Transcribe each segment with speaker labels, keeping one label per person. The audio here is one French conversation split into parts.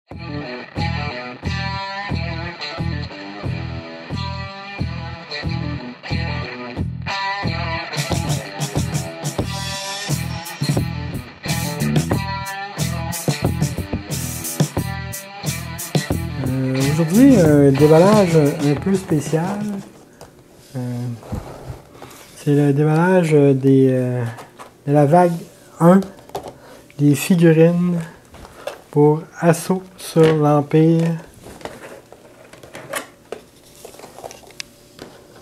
Speaker 1: Aujourd'hui, un déballage un peu spécial. C'est le déballage de la vague 1 des figurines pour Assaut sur l'Empire.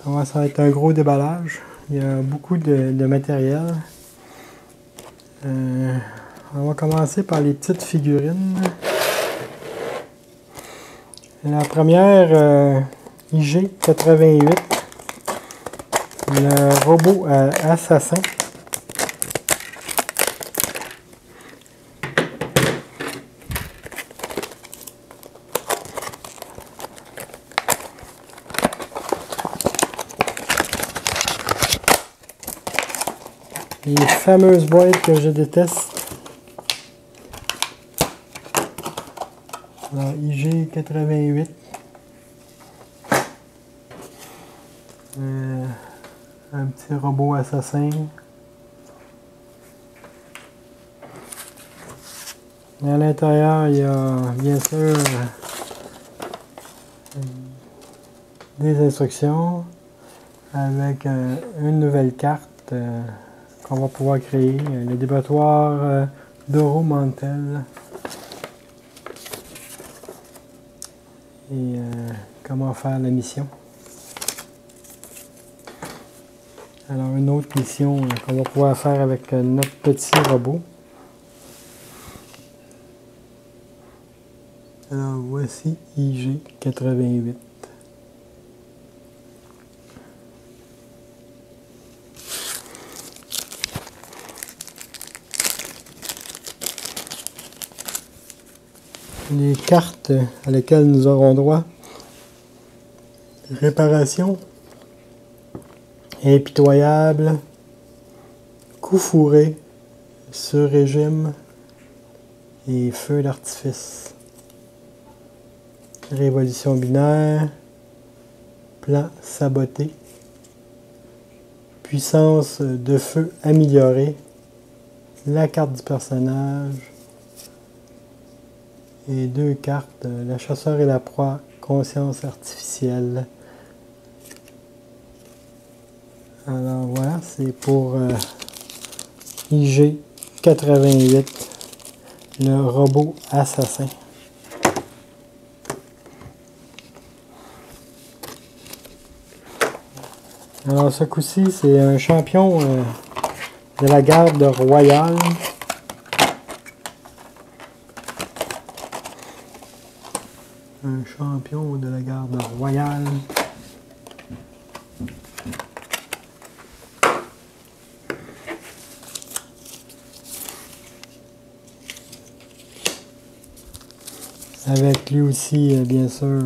Speaker 1: Ça va être un gros déballage. Il y a beaucoup de matériel. On va commencer par les petites figurines. La première, IG-88, le robot assassin. Les fameuses boîtes que je déteste. Alors, IG-88. Un petit robot assassin. Et à l'intérieur, il y a bien sûr des instructions avec une nouvelle carte qu'on va pouvoir créer, le débattoir d'Oro Mantel. Et comment faire la mission. Alors une autre mission qu'on va pouvoir faire avec notre petit robot. Alors voici IG-88. Les cartes à lesquelles nous aurons droit. Réparation. Impitoyable. Coup fourré. Sur-régime. Et feu d'artifice. Révolution binaire. Plan saboté. Puissance de feu améliorée. La carte du personnage. Et deux cartes, la chasseur et la proie, conscience artificielle. Alors voilà, c'est pour IG-88, le robot assassin. Alors ce coup-ci, c'est un champion de la garde royale. Un champion de la garde royale. Avec lui aussi, bien sûr,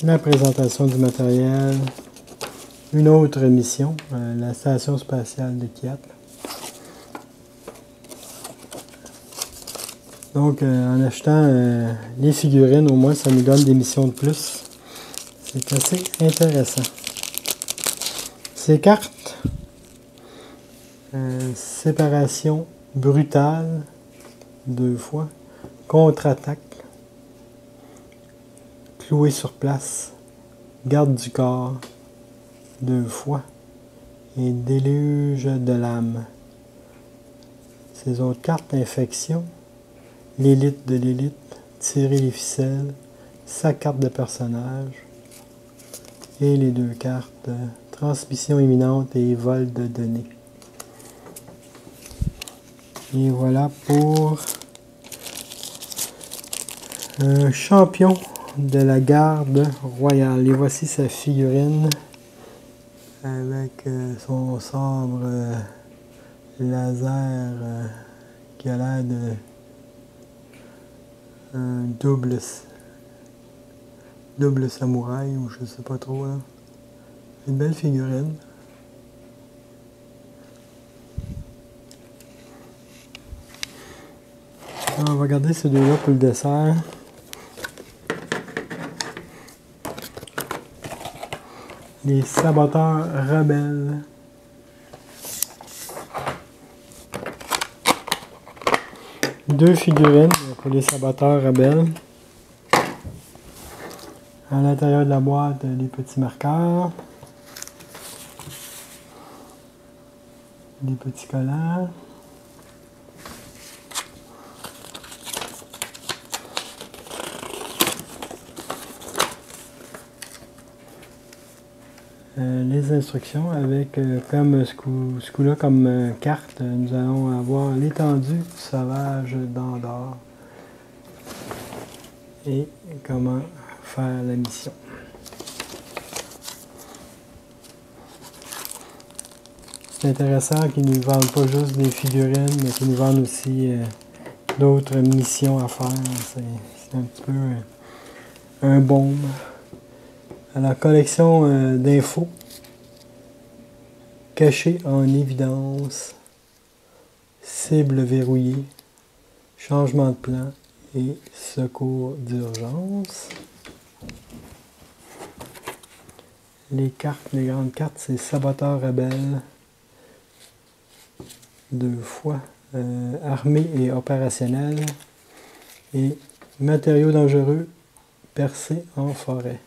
Speaker 1: la présentation du matériel. Une autre mission, la station spatiale de Kiat. Donc, en achetant les figurines, au moins, ça nous donne des missions de plus. C'est assez intéressant. Ces cartes, séparation brutale, 2 fois, contre-attaque, cloué sur place, garde du corps, 2 fois, et déluge de l'âme. Ces autres cartes, infection, l'élite de l'élite, tirer les ficelles, sa carte de personnage, et les 2 cartes, transmission imminente et vol de données. Et voilà pour un champion de la garde royale. Et voici sa figurine avec son sabre laser qui a l'air de un double samouraï ou je sais pas trop là. Une belle figurine. On va garder ces deux-là pour le dessert. Les saboteurs rebelles. Deux figurines pour les saboteurs rebelles. À l'intérieur de la boîte, les petits marqueurs. Des petits collants. Les instructions avec comme ce coup-là comme carte, nous allons avoir l'étendue sauvage d'Andorre et comment faire la mission. C'est intéressant qu'ils ne nous vendent pas juste des figurines, mais qu'ils nous vendent aussi d'autres missions à faire. C'est un petit peu un baume. À la collection d'infos, caché en évidence, cible verrouillée, changement de plan et secours d'urgence. Les cartes, les grandes cartes, c'est saboteur rebelle, 2 fois, armée et opérationnel, et matériaux dangereux, percés en forêt.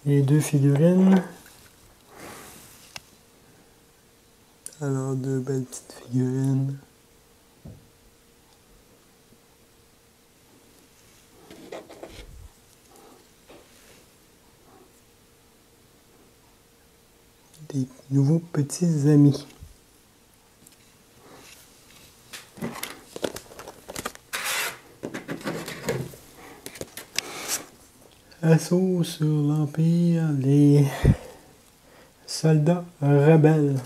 Speaker 1: Les deux figurines. Alors, deux belles petites figurines. Des nouveaux petits amis. Assaut sur l'Empire, les soldats rebelles.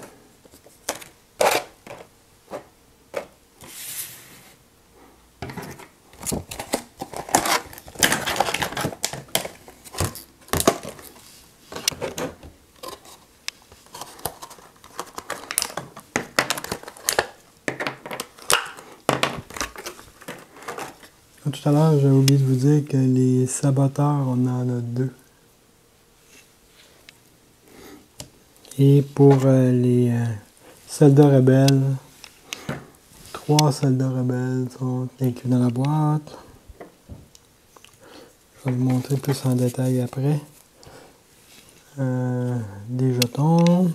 Speaker 1: Tout à l'heure, j'ai oublié de vous dire que les saboteurs, on en a 2. Et pour les soldats rebelles, 3 soldats rebelles sont inclus dans la boîte. Je vais vous montrer plus en détail après. Des jetons,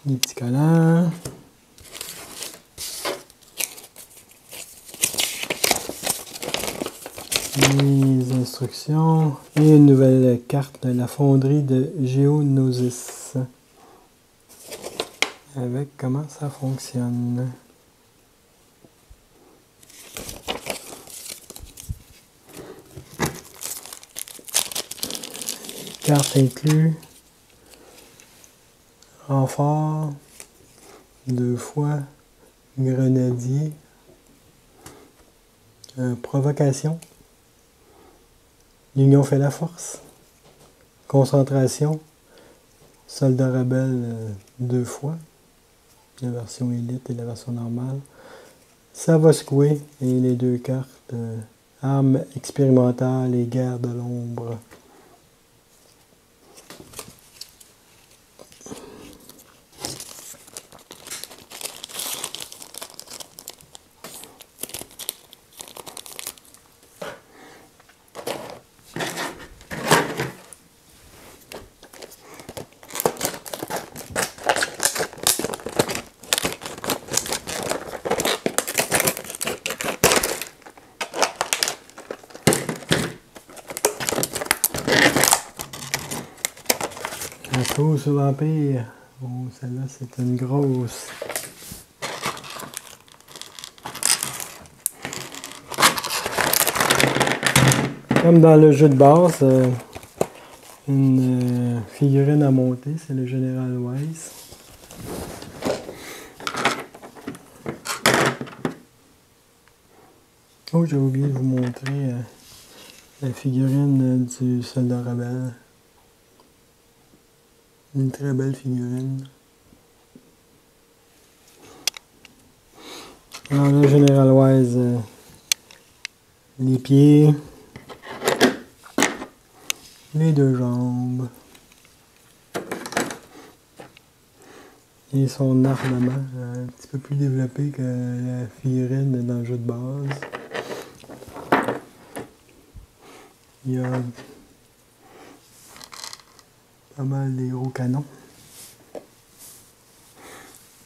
Speaker 1: des petits collants. Les instructions et une nouvelle carte de la fonderie de Geonosis avec comment ça fonctionne. Carte inclus, renfort, 2 fois, grenadier, provocation. L'union fait la force. Concentration. Soldat rebelle 2 fois. La version élite et la version normale. Ça va secouer. Et les 2 cartes. Armes expérimentales et guerre de l'ombre. Assaut sur l'Empire. Oh, celle-là, c'est une grosse. Comme dans le jeu de base, une figurine à monter, c'est le général Weiss. Oh, j'ai oublié de vous montrer la figurine du soldat rebelle. Une très belle figurine. Alors là, General Wise, les pieds, les deux jambes et son armement, un petit peu plus développé que la figurine dans le jeu de base. Il y a pas mal des gros canons,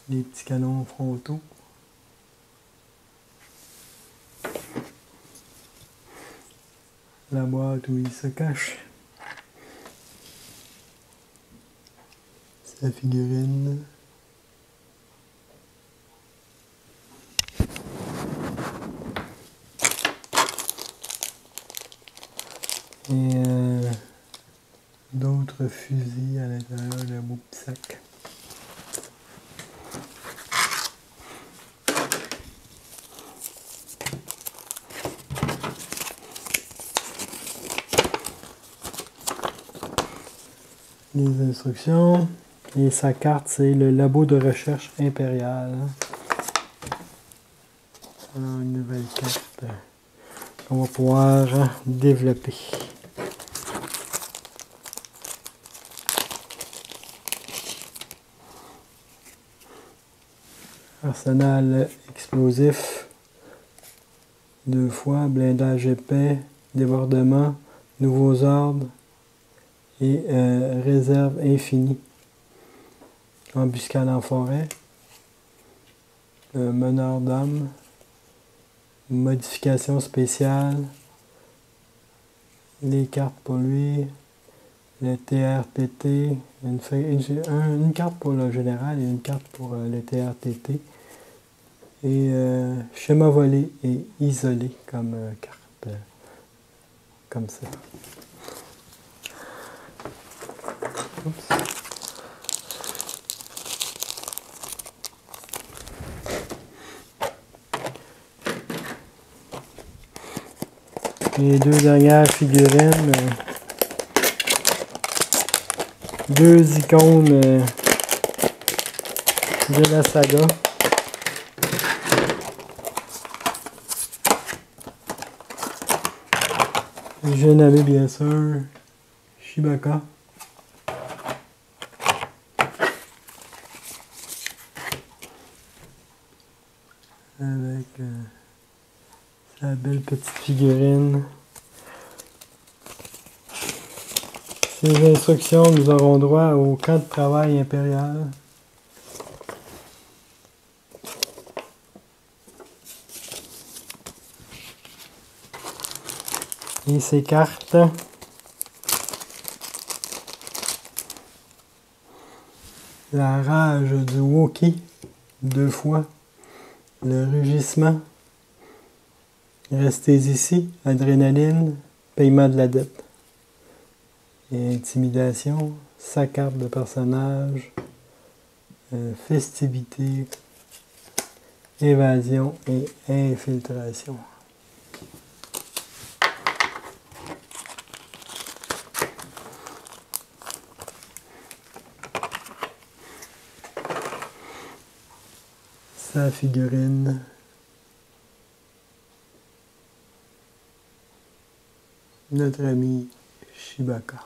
Speaker 1: des petits canons frontaux. La boîte où il se cache. Sa figurine. Et d'autres fusils à l'intérieur d'un beau petit sac. Les instructions. Et sa carte, c'est le labo de recherche impérial. Alors, une nouvelle carte qu'on va pouvoir développer. Arsenal explosif. 2 fois, blindage épais, débordement, nouveaux ordres et réserve infinie. Embuscade en forêt. Meneur d'hommes. Modification spéciale. Les cartes pour lui. Le TRTT. Une carte pour le général et une carte pour le TRTT. Et schéma volé et isolé comme carte. Comme ça. Oups. Les deux dernières figurines. Deux icônes de la saga. J'ai nommé bien sûr Chewbacca. Avec sa belle petite figurine. Ces instructions, nous aurons droit au camp de travail impérial. Et ces cartes. La rage du Wookiee, 2 fois. Le rugissement. Restez ici. Adrénaline. Paiement de la dette. Et intimidation. Sa carte de personnage. Festivité. Évasion et infiltration. Sa figurine. Notre ami Chewbacca.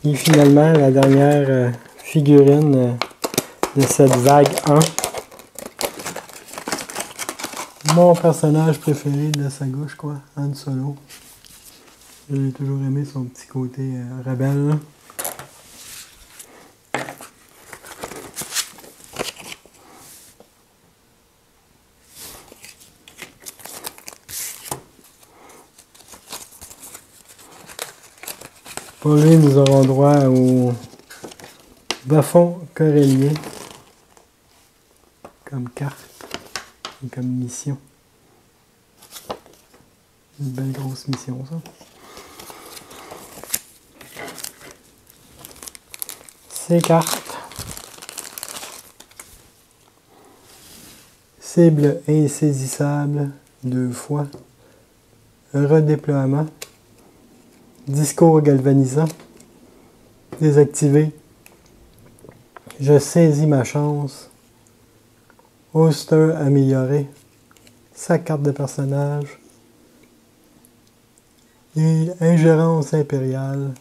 Speaker 1: Et finalement, la dernière figurine de cette vague 1. Mon personnage préféré de la saga, je crois, Han Solo. J'ai toujours aimé son petit côté rebelle. Pour lui, nous aurons droit au bas-fond corellien comme carte et comme mission. Une belle grosse mission, ça. Ces cartes. Cible insaisissable 2 fois. Redéploiement. Discours galvanisant. Désactivé. Je saisis ma chance. Holster amélioré. Sa carte de personnage. Et ingérence impériale.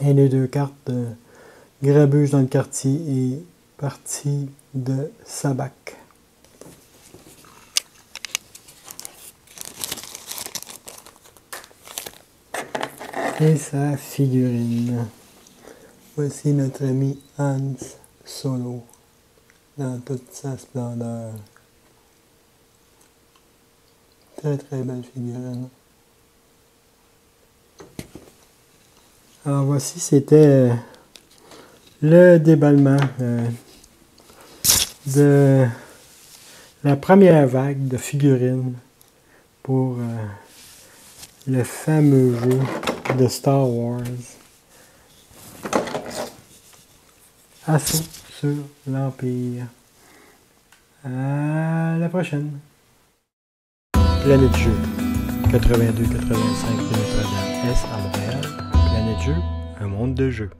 Speaker 1: Et les 2 cartes de grabuge dans le quartier et partie de Sabak. Et sa figurine. Voici notre ami Han Solo dans toute sa splendeur. Très très belle figurine. Alors voici, c'était le déballement de la première vague de figurines pour le fameux jeu de Star Wars. Assaut sur l'Empire. À la prochaine. Planète Jeu 82-85 de Notre-Dame-Est à Montréal. Planète Jeu, un monde de jeu.